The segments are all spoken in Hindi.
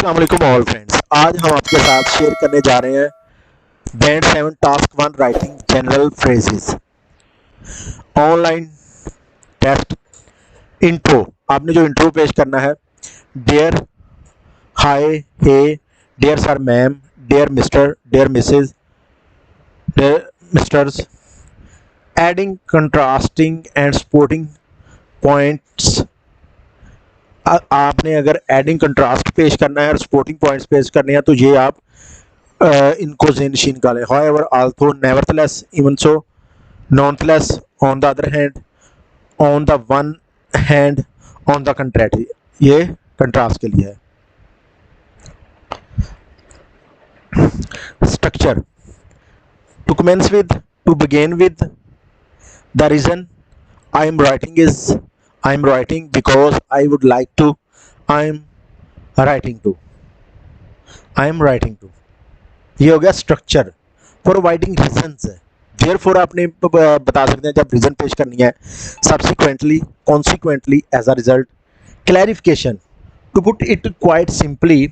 अस्सलाम वालेकुम ऑल फ्रेंड्स। आज हम आपके साथ शेयर करने जा रहे हैं band 7 task 1 writing general phrases online test. Intro, आपने जो इंट्रो पेश करना है, dear, hi, hey, dear sir, ma'am, dear Mr, dear Mrs, dear misters, adding, contrasting and supporting points. आपने अगर एडिंग कंट्रास्ट पेश करना है और सपोर्टिंग पॉइंट्स पेश करने हैं तो ये आप इनको ज़हन-नशीन कर लें। However, also, nevertheless, even so, nonetheless, on the other hand, on the one hand, on the contrary, ये कंट्रास्ट के लिए है। Structure, to commence with, to begin with, the reason I am writing is I am writing because I would like to, I am writing to, I am writing to, ये हो गया स्ट्रक्चर। प्रोवाइडिंग रीजंस है, देयरफॉर आपने बता सकते हैं जब रीजन पेश करनी है। Subsequently, consequently, as a result. Clarification, to put it quite simply,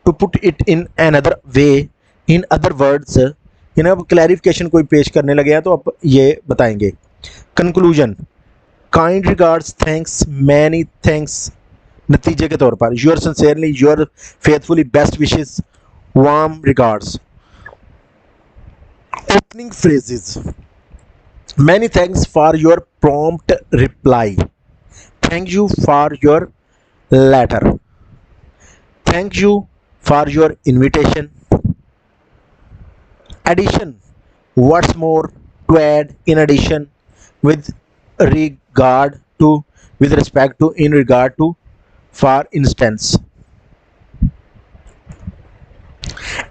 to put it in another way, in other words. यानी अब क्लैरिफिकेशन कोई पेश करने लगे हैं तो आप ये बताएंगे। Conclusion, kind regards, thanks, many thanks, नतीजे के तौर पर your sincerely, your faithfully, best wishes, warm regards. Opening phrases, many thanks for your prompt reply, thank you for your letter, thank you for your invitation. Addition, what's more, to add, in addition, with regard to, with respect to, in regard to, for instance.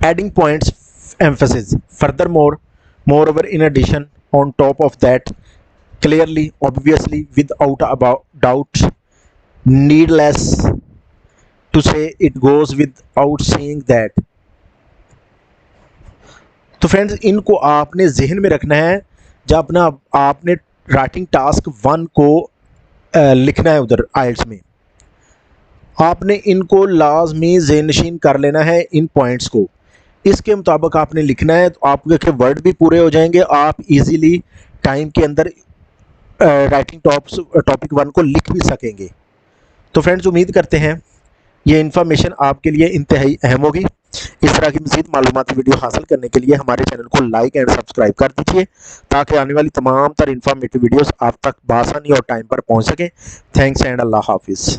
Adding points, emphasis, furthermore, moreover, in addition, on top of that, clearly, obviously, without about doubt, needless to say, it goes without saying that. तो फ्रेंड्स, इनको आपने जहन में रखना है जब अपना आपने राइटिंग टास्क 1 को लिखना है। उधर आइल्स में आपने इनको लाजमी ज़हन-नशीन कर लेना है, इन पॉइंट्स को। इसके मुताबिक आपने लिखना है तो आपके वर्ड भी पूरे हो जाएंगे। आप इजीली टाइम के अंदर राइटिंग टॉपिक 1 को लिख भी सकेंगे। तो फ्रेंड्स, उम्मीद करते हैं ये इन्फॉर्मेशन आपके लिए इंतहाई अहम होगी। इस तरह की मज़ीद मालूमाती वीडियो हासिल करने के लिए हमारे चैनल को लाइक एंड सब्सक्राइब कर दीजिए ताकि आने वाली तमाम तर इन्फॉर्मेटिव वीडियोस आप तक बआसानी और टाइम पर पहुंच सकें। थैंक्स एंड अल्लाह हाफिज़।